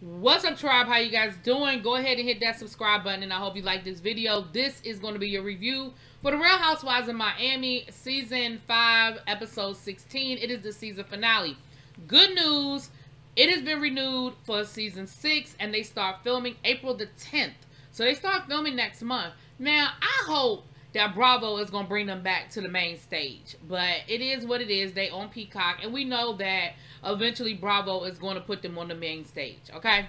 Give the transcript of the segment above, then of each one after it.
What's up, tribe? How you guys doing? Go ahead and hit that subscribe button, and I hope you like this video. This is going to be your review for the Real Housewives of Miami season 5 episode 16. It is the season finale. Good news, it has been renewed for season 6, and they start filming April the 10th. So they start filming next month. Now I hope that Bravo is going to bring them back to the main stage, but it is what it is. They on Peacock, and we know that eventually Bravo is going to put them on the main stage, okay?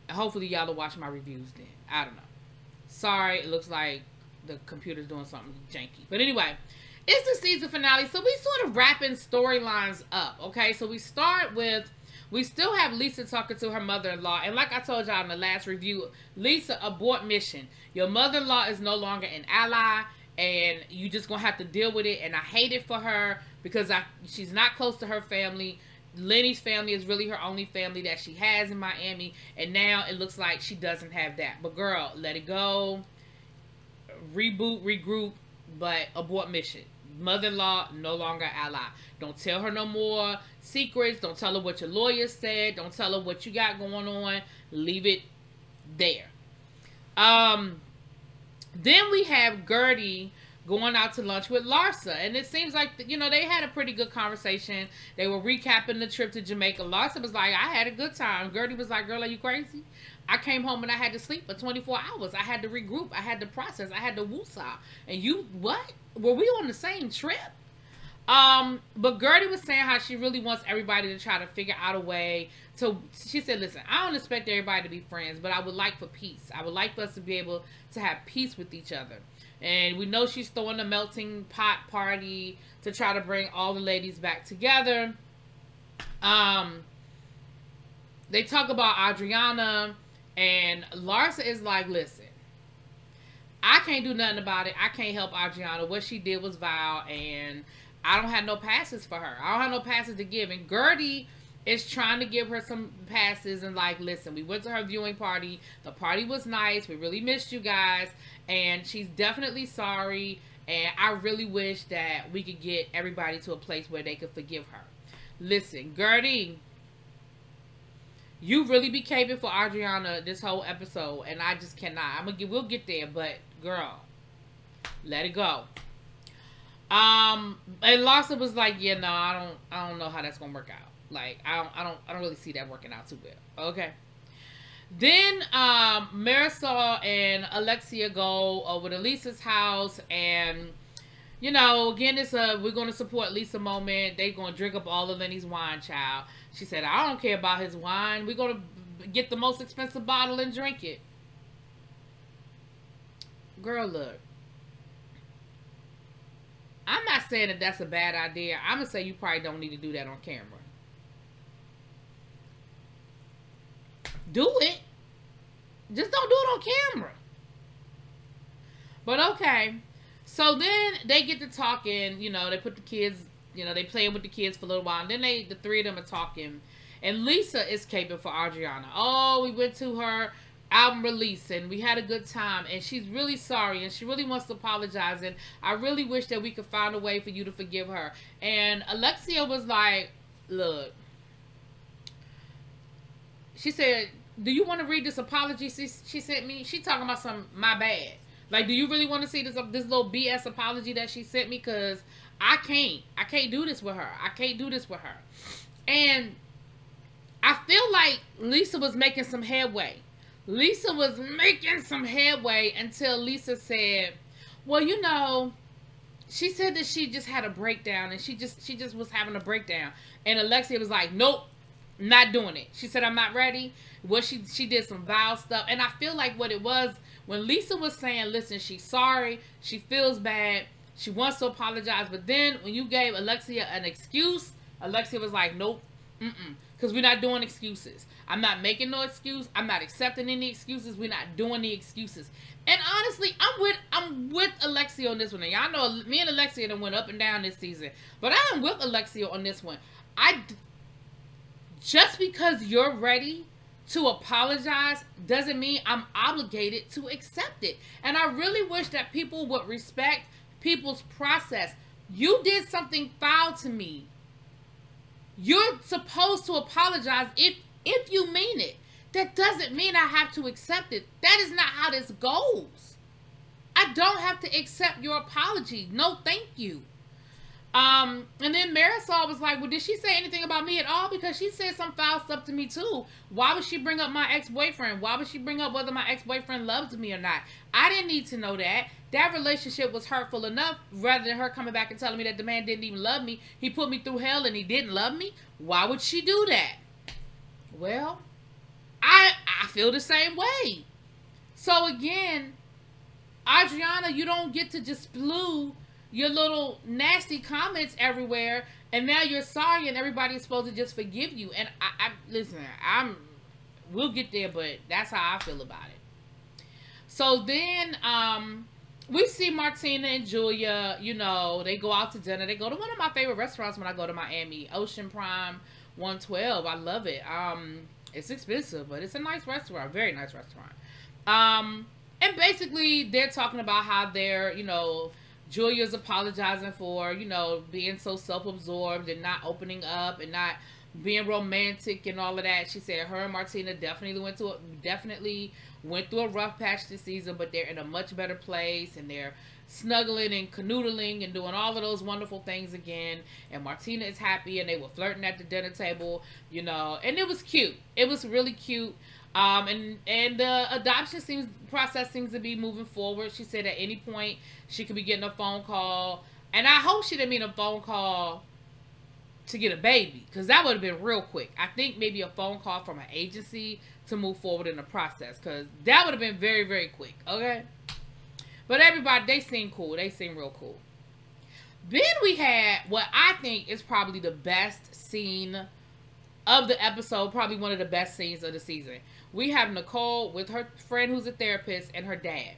Hopefully y'all will watch my reviews then. I don't know. Sorry, it looks like the computer's doing something janky. But anyway, it's the season finale, so we sort of wrapping storylines up, okay? So we start with, we still have Lisa talking to her mother-in-law, and like I told y'all in the last review, Lisa, abort mission. Your mother-in-law is no longer an ally, and you just gonna have to deal with it, and I hate it for her because she's not close to her family. Lenny's family is really her only family that she has in Miami, and now it looks like she doesn't have that. But girl, let it go. Reboot, regroup, but abort mission. Mother-in-law, no longer ally. Don't tell her no more secrets. Don't tell her what your lawyer said. Don't tell her what you got going on. Leave it there. Then we have Gertie going out to lunch with Larsa, and it seems like, you know, they had a pretty good conversation. They were recapping the trip to Jamaica. Larsa was like, I had a good time. Gertie was like, girl, are you crazy? I came home and I had to sleep for 24 hours. I had to regroup. I had to process. I had to woosah. And you, what? Were we on the same trip? But Gertie was saying how she really wants everybody to try to figure out a way to, she said, listen, I don't expect everybody to be friends, but I would like for peace. I would like for us to be able to have peace with each other. And we know she's throwing a melting pot party to try to bring all the ladies back together. They talk about Adriana, and Larsa is like, listen, I can't do nothing about it. I can't help Adriana. What she did was vile, and I don't have no passes for her. I don't have no passes to give. And Gertie is trying to give her some passes and like, listen, we went to her viewing party. The party was nice. We really missed you guys. And she's definitely sorry. And I really wish that we could get everybody to a place where they could forgive her. Listen, Gertie, you really be caping for Adriana this whole episode. And I just cannot. We'll get there, but girl, let it go. And Larsa was like, yeah, no, I don't know how that's gonna work out. Like, I don't really see that working out too well. Okay. Then Marisol and Alexia go over to Lisa's house, and you know, again, it's we're gonna support Lisa moment. They gonna drink up all of Lenny's wine, child. She said, I don't care about his wine. We're gonna get the most expensive bottle and drink it. Girl, look. I'm not saying that that's a bad idea. I'm going to say you probably don't need to do that on camera. Do it. Just don't do it on camera. But okay. So then they get to talking. You know, they put the kids, you know, they playing with the kids for a little while. And then the three of them are talking. And Lisa is caping for Adriana. Oh, we went to her album release and we had a good time, and she's really sorry and she really wants to apologize, and I really wish that we could find a way for you to forgive her. And Alexia was like, look, she said, do you want to read this apology she sent me? She talking about some, my bad. Like, do you really want to see this little BS apology that she sent me? Because I can't do this with her. I can't do this with her. And I feel like Lisa was making some headway. Lisa was making some headway until Lisa said, well, you know, she said that she just had a breakdown, and she just was having a breakdown. And Alexia was like, nope, not doing it. She said, I'm not ready. Well, she did some vile stuff. And I feel like what it was, when Lisa was saying, listen, she's sorry, she feels bad, she wants to apologize, but then when you gave Alexia an excuse, Alexia was like, nope, because we're not doing excuses. I'm not making no excuse. I'm not accepting any excuses. We're not doing the excuses. And honestly, I'm with Alexia on this one. And y'all know me and Alexia done went up and down this season. But I am with Alexia on this one. Just because you're ready to apologize doesn't mean I'm obligated to accept it. And I really wish that people would respect people's process. You did something foul to me. You're supposed to apologize if you mean it. That doesn't mean I have to accept it. That is not how this goes. I don't have to accept your apology. No, thank you. And then Marisol was like, well, did she say anything about me at all? Because she said some foul stuff to me too. Why would she bring up my ex-boyfriend? Why would she bring up whether my ex-boyfriend loves me or not? I didn't need to know that. That relationship was hurtful enough, rather than her coming back and telling me that the man didn't even love me. He put me through hell and he didn't love me. Why would she do that? Well, I feel the same way. So again, Adriana, you don't get to just spew your little nasty comments everywhere, and now you're sorry, and everybody's supposed to just forgive you. And listen, we'll get there, but that's how I feel about it. So then, we see Martina and Julia. You know, they go out to dinner. They go to one of my favorite restaurants when I go to Miami, Ocean Prime 112. I love it. It's expensive, but it's a nice restaurant, very nice restaurant. And basically, they're talking about how they're, you know, Julia's apologizing for, you know, being so self-absorbed and not opening up and not being romantic and all of that. She said her and Martina definitely went through a rough patch this season, but they're in a much better place, and they're snuggling and canoodling and doing all of those wonderful things again. And Martina is happy, and they were flirting at the dinner table, you know, and it was cute. It was really cute. And the adoption process seems to be moving forward. She said at any point she could be getting a phone call, and I hope she didn't mean a phone call to get a baby, because that would have been real quick. I think maybe a phone call from an agency to move forward in the process, because that would have been very, very quick. Okay, but everybody, they seem cool. They seem real cool. Then we had what I think is probably the best scene of the episode, probably one of the best scenes of the season. We have Nicole with her friend who's a therapist and her dad.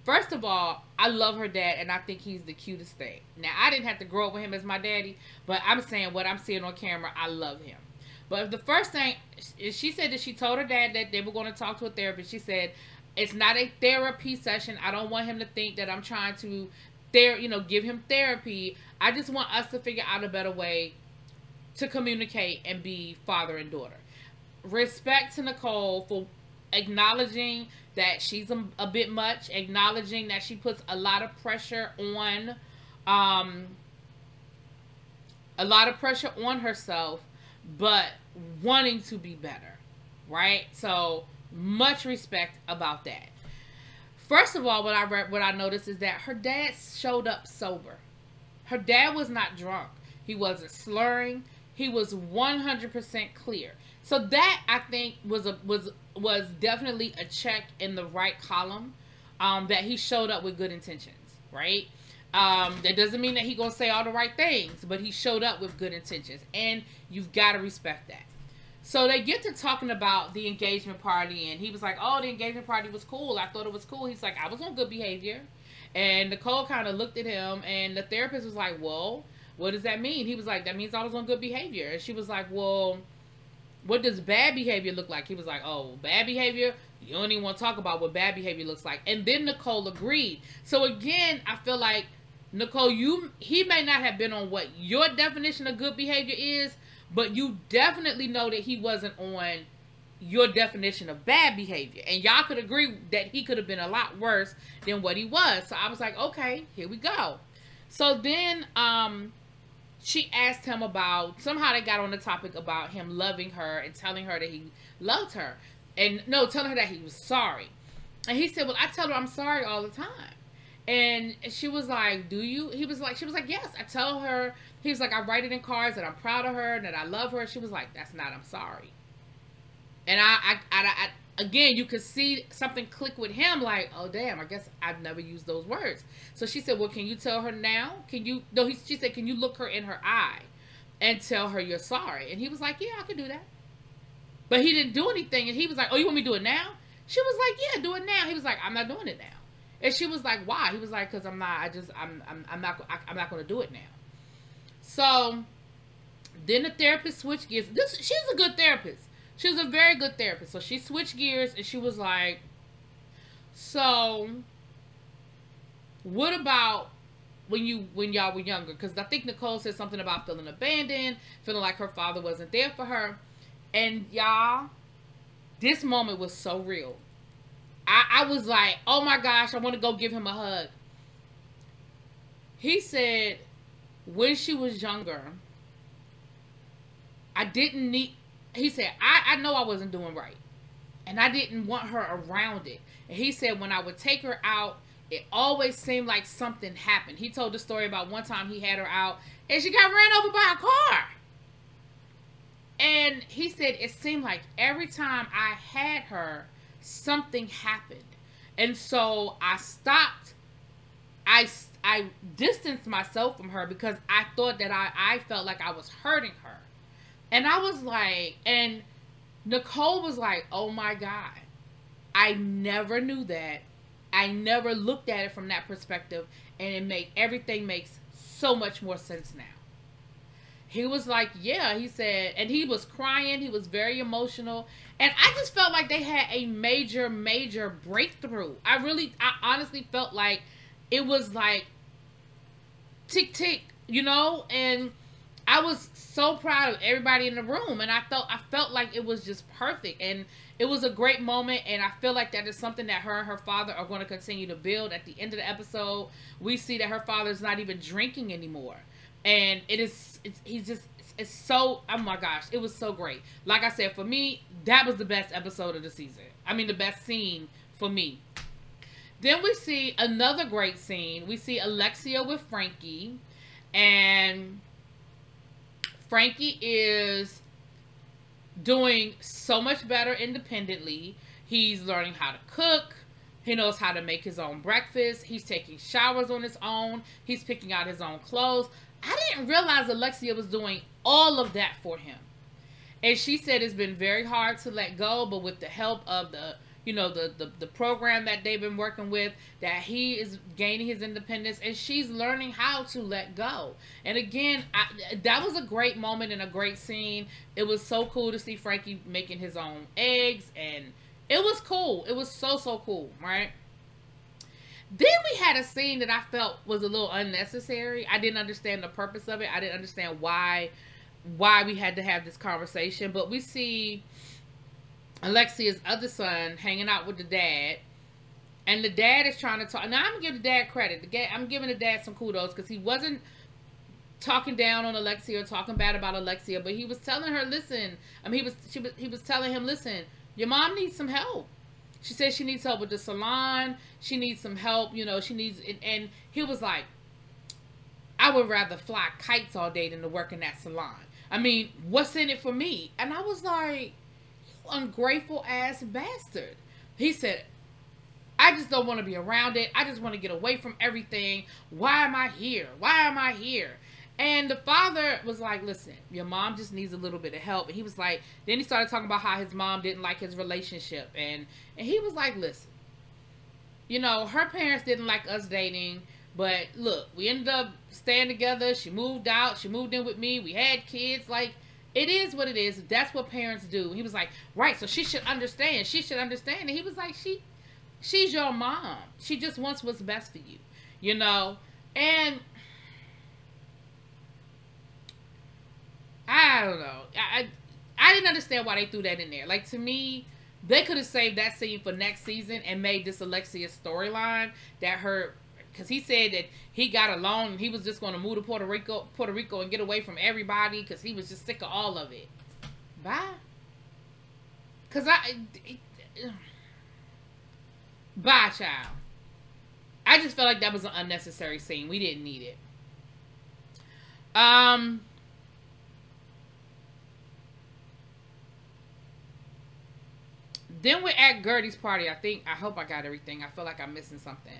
First of all, I love her dad, and I think he's the cutest thing. Now, I didn't have to grow up with him as my daddy, but I'm saying what I'm seeing on camera, I love him. But the first thing, she said that she told her dad that they were going to talk to a therapist. She said, it's not a therapy session. I don't want him to think that I'm trying to, give him therapy. I just want us to figure out a better way to communicate and be father and daughter. Respect to Nicole for acknowledging that she's a bit much, acknowledging that she puts a lot of pressure on herself, but wanting to be better, right? So much respect about that. First of all, what I noticed is that her dad showed up sober. Her dad was not drunk. He wasn't slurring. He was 100% clear. So that, I think, was definitely a check in the right column, that he showed up with good intentions, right? That doesn't mean that he's going to say all the right things, but he showed up with good intentions, and you've got to respect that. So they get to talking about the engagement party, and he was like, oh, the engagement party was cool. I thought it was cool. He's like, I was on good behavior. And Nicole kind of looked at him, and the therapist was like, well, what does that mean? He was like, that means I was on good behavior. And she was like, well, what does bad behavior look like? He was like, oh, bad behavior? You don't even want to talk about what bad behavior looks like. And then Nicole agreed. So again, I feel like, Nicole, he may not have been on what your definition of good behavior is, but you definitely know that he wasn't on your definition of bad behavior. And y'all could agree that he could have been a lot worse than what he was. So I was like, okay, here we go. So then, she asked him about, somehow they got on the topic about him loving her and telling her that he loved her. And no, telling her that he was sorry. And he said, well, I tell her I'm sorry all the time. And she was like, do you? She was like, yes, I tell her. He was like, I write it in cards that I'm proud of her and that I love her. She was like, that's not, I'm sorry. And I again, you could see something click with him, like, oh, damn, I guess I've never used those words. So she said, well, can you tell her now? She said, can you look her in her eye and tell her you're sorry? And he was like, yeah, I can do that. But he didn't do anything. And he was like, oh, you want me to do it now? She was like, yeah, do it now. He was like, I'm not doing it now. And she was like, why? He was like, because I'm not going to do it now. So then the therapist switched gears. She's a good therapist. She was a very good therapist. So she switched gears and she was like, so what about when y'all were younger? Because I think Nicole said something about feeling abandoned, feeling like her father wasn't there for her. And y'all, this moment was so real. I was like, oh my gosh, I want to go give him a hug. He said, when she was younger, I didn't need, he said, I know I wasn't doing right. And I didn't want her around it. And he said, when I would take her out, it always seemed like something happened. He told the story about one time he had her out and she got ran over by a car. And he said, it seemed like every time I had her, something happened. And so I stopped. I distanced myself from her because I thought that I felt like I was hurting her. And I was like, and Nicole was like, oh my God, I never knew that. I never looked at it from that perspective, and everything makes so much more sense now. He was like, yeah, he said, and he was crying. He was very emotional. And I just felt like they had a major, major breakthrough. I honestly felt like it was like tick, tick, you know, and I was so proud of everybody in the room, and I felt like it was just perfect, and it was a great moment, and I feel like that is something that her and her father are going to continue to build. At the end of the episode, we see that her father is not even drinking anymore, and it's so, oh my gosh, it was so great. Like I said, for me, that was the best episode of the season. I mean, the best scene for me. Then we see another great scene. We see Alexia with Frankie, and Frankie is doing so much better independently. He's learning how to cook. He knows how to make his own breakfast. He's taking showers on his own. He's picking out his own clothes. I didn't realize Alexia was doing all of that for him. And she said it's been very hard to let go, but with the help of the program that they've been working with, that he is gaining his independence, and she's learning how to let go. And again, that was a great moment and a great scene. It was so cool to see Frankie making his own eggs, and it was cool. It was so cool, right? Then we had a scene that I felt was a little unnecessary. I didn't understand the purpose of it. I didn't understand why we had to have this conversation. But we see Alexia's other son hanging out with the dad, and the dad is trying to talk. Now, I'm going to give the dad credit. I'm giving the dad some kudos, because he wasn't talking down on Alexia or talking bad about Alexia, but he was telling her, listen, I mean, he was telling him, listen, your mom needs some help. She says she needs help with the salon. She needs some help, you know, she needs, and he was like, I would rather fly kites all day than to work in that salon. I mean, what's in it for me? And I was like, ungrateful ass bastard. He said, I just don't want to be around it. I just want to get away from everything. Why am I here? Why am I here? And the father was like, listen, your mom just needs a little bit of help. And he was like, then he started talking about how his mom didn't like his relationship. And he was like, listen, you know, her parents didn't like us dating, but look, we ended up staying together. She moved out. She moved in with me. We had kids. Like, it is what it is. That's what parents do. He was like, right, so she should understand. She should understand. And he was like, she's your mom. She just wants what's best for you, you know? And I don't know. I didn't understand why they threw that in there. Like, to me, they could have saved that scene for next season and made this Alexia storyline that her, because he said that he got alone and he was just going to move to Puerto Rico and get away from everybody because he was just sick of all of it. Bye. Because bye, child. I just felt like that was an unnecessary scene. We didn't need it. Then we're at Gertie's party. I hope I got everything. I feel like I'm missing something.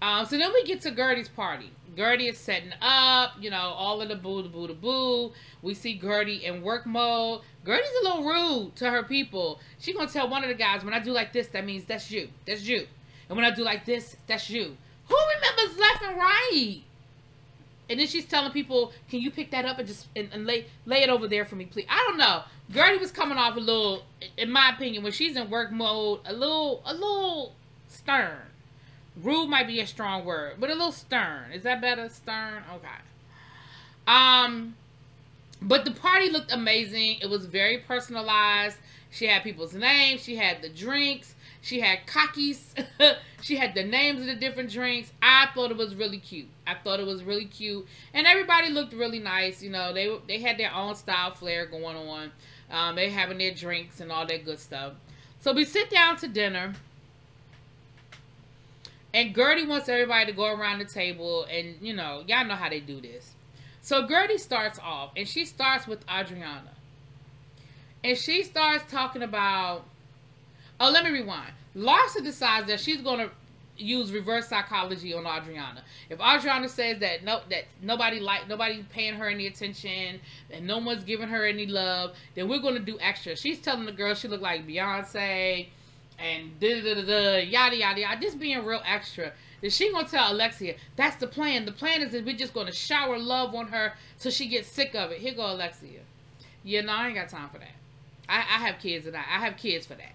So then we get to Gertie's party. Gertie is setting up, you know, all of the boo. We see Gertie in work mode. Gertie's a little rude to her people. She's going to tell one of the guys, when I do like this, that means that's you. That's you. And when I do like this, that's you. Who remembers left and right? And then she's telling people, can you pick that up and just and lay it over there for me, please? I don't know. Gertie was coming off a little, in my opinion, when she's in work mode, a little stern. rude might be a strong word, but a little stern. Is that better? Stern? Okay. But the party looked amazing. It was very personalized. She had people's names. She had the drinks. She had cockies. She had the names of the different drinks. I thought it was really cute. And everybody looked really nice. You know, they had their own style flair going on. They having their drinks and all that good stuff. So we sit down to dinner. And Gertie wants everybody to go around the table. And, you know, y'all know how they do this. So Gertie starts off. And she starts with Adriana. And she starts talking about... Oh, let me rewind. Larsa decides that she's going to use reverse psychology on Adriana. If Adriana says that nobody paying her any attention and no one's giving her any love, then we're going to do extra. She's telling the girl she look like Beyonce and yada yada yada, just being real extra. Then she gonna tell Alexia that's the plan. The plan is that we're just gonna shower love on her so she gets sick of it. Here go Alexia. Yeah, no, I ain't got time for that. I have kids and I have kids for that.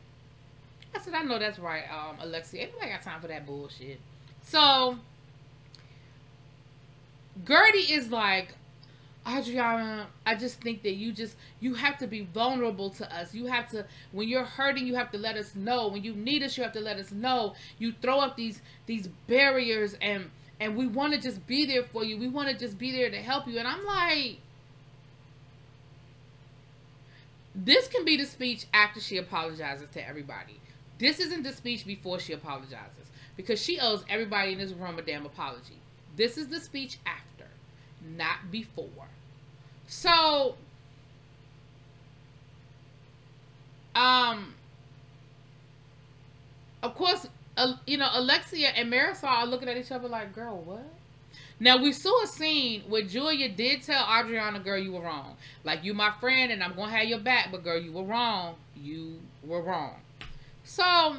I said, I know that's right, Alexia. Anybody got time for that bullshit? So, Gertie is like, Adriana, I just think that you have to be vulnerable to us. You have to, when you're hurting, you have to let us know. When you need us, you have to let us know. You throw up these barriers and we want to just be there for you. We want to just be there to help you. And I'm like, this can be the speech after she apologizes to everybody. This isn't the speech before she apologizes, because she owes everybody in this room a damn apology. This is the speech after, not before. So, of course, you know, Alexia and Marisol are looking at each other like, girl, what? Now, we saw a scene where Julia did tell Adriana, girl, you were wrong. Like, you my friend, and I'm going to have your back, but girl, you were wrong. You were wrong. So,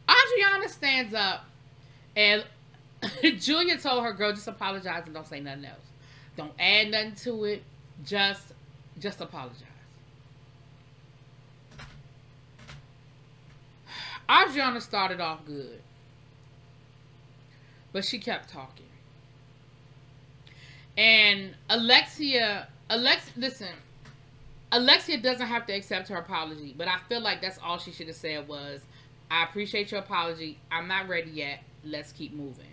Adriana stands up, and Julia told her, girl, just apologize and don't say nothing else. Don't add nothing to it. Just apologize. Adriana started off good, but she kept talking. And Alexia, listen, Alexia doesn't have to accept her apology, but I feel like that's all she should have said was, I appreciate your apology. I'm not ready yet. Let's keep moving.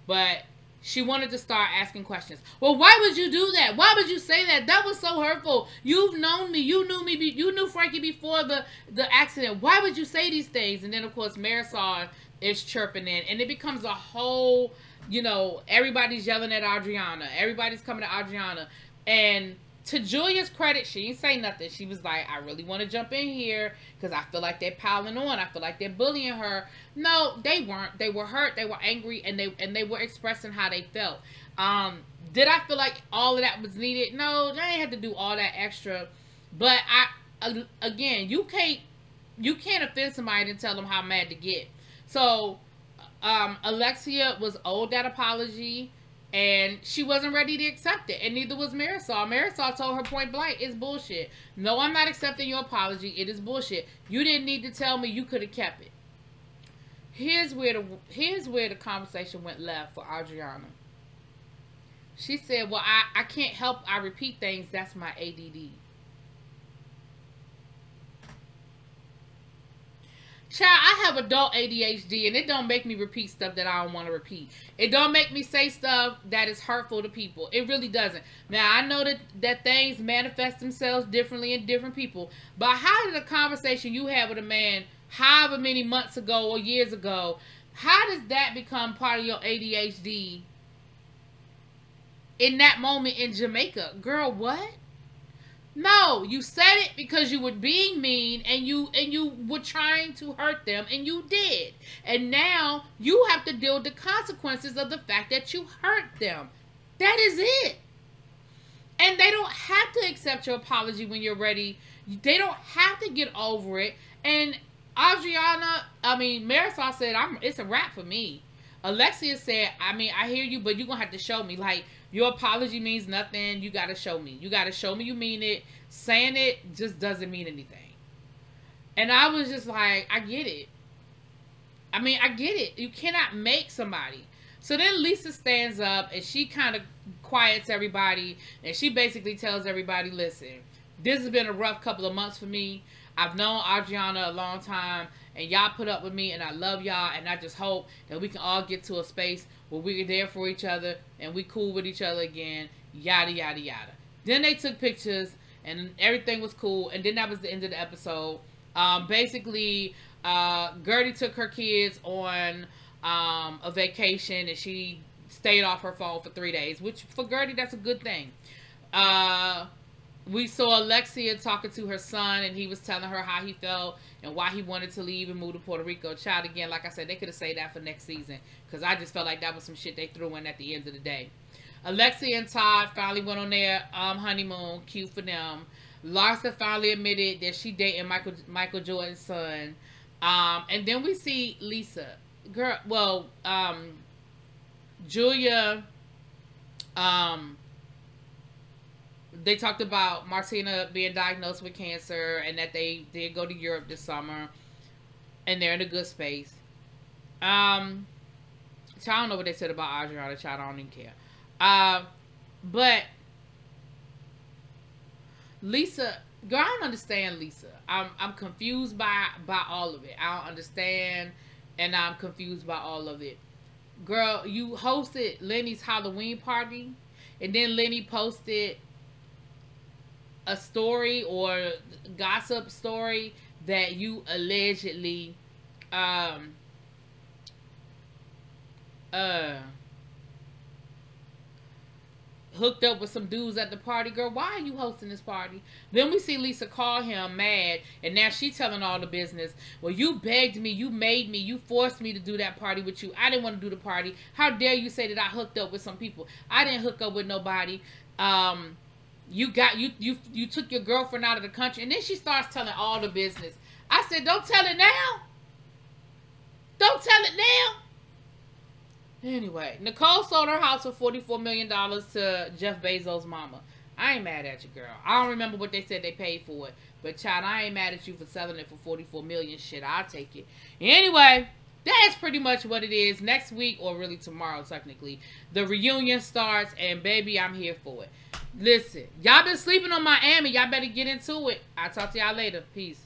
But she wanted to start asking questions. Well, why would you do that? Why would you say that? That was so hurtful. You've known me. You knew me. You knew Frankie before the accident. Why would you say these things? And then, of course, Marisol is chirping in. And it becomes a whole, you know, everybody's yelling at Adriana. Everybody's coming at Adriana. And to Julia's credit, she didn't say nothing. She was like, I really want to jump in here because I feel like they're piling on. I feel like they're bullying her. No, they weren't. They were hurt. They were angry, and they were expressing how they felt. Did I feel like all of that was needed? No, they ain't had to do all that extra. But again, you can't offend somebody and tell them how mad to get. So Alexia was owed that apology. And she wasn't ready to accept it. And neither was Marisol. Marisol told her point blank, it's bullshit. No, I'm not accepting your apology. It is bullshit. You didn't need to tell me. You could have kept it. Here's where the conversation went left for Adriana. She said, well, I can't help. I repeat things. That's my ADD. Child, I have adult ADHD, and it don't make me repeat stuff that I don't want to repeat. It don't make me say stuff that is hurtful to people. It really doesn't. Now, I know that things manifest themselves differently in different people, but how did a conversation you had with a man however many months ago or years ago, how does that become part of your ADHD in that moment in Jamaica? Girl, what? No, you said it because you were being mean and you were trying to hurt them, and you did. And now you have to deal with the consequences of the fact that you hurt them. That is it. And they don't have to accept your apology when you're ready. They don't have to get over it. And Marisol said, it's a wrap for me. Alexia said, I hear you, but you're going to have to show me. Like, your apology means nothing. You got to show me. You got to show me you mean it. Saying it just doesn't mean anything. And I was just like, I get it. I mean, I get it. You cannot make somebody. So then Lisa stands up and she kind of quiets everybody. And she basically tells everybody, listen, this has been a rough couple of months for me. I've known Adriana a long time. And y'all put up with me. And I love y'all. And I just hope that we can all get to a space where we're there for each other. And we cool with each other again. Yada, yada, yada. Then they took pictures. And everything was cool. And then that was the end of the episode. Basically, Gertie took her kids on a vacation, and she stayed off her phone for 3 days, which for Gertie, that's a good thing. We saw Alexia talking to her son, and he was telling her how he felt and why he wanted to leave and move to Puerto Rico. Child, again, like I said, they could have saved that for next season, because I just felt like that was some shit they threw in at the end of the day. Alexia and Todd finally went on their honeymoon. Cute for them. Larsa finally admitted that she dating Michael Jordan's son. And then we see Lisa. Girl, well, Julia, they talked about Martina being diagnosed with cancer and that they did go to Europe this summer and they're in a good space. I don't know what they said about Adriana, child, I don't even care. But Lisa, girl, I don't understand Lisa. I'm confused by all of it. I don't understand, and I'm confused by all of it. Girl, you hosted Lenny's Halloween party, and then Lenny posted a story or gossip story that you allegedly hooked up with some dudes at the party. Girl, why are you hosting this party? Then we see Lisa call him mad, and now she's telling all the business. Well, you begged me, you made me, you forced me to do that party with you. I didn't want to do the party. How dare you say that I hooked up with some people? I didn't hook up with nobody. You took your girlfriend out of the country. And then she starts telling all the business. I said, don't tell it now. Don't tell it now. Anyway, Nicole sold her house for $44 million to Jeff Bezos' mama. I ain't mad at you, girl. I don't remember what they said they paid for it. But, child, I ain't mad at you for selling it for $44 million. Shit, I'll take it. Anyway, that's pretty much what it is. Next week, or really tomorrow, technically, the reunion starts. And, baby, I'm here for it. Listen, y'all been sleeping on Miami. Y'all better get into it. I'll talk to y'all later. Peace.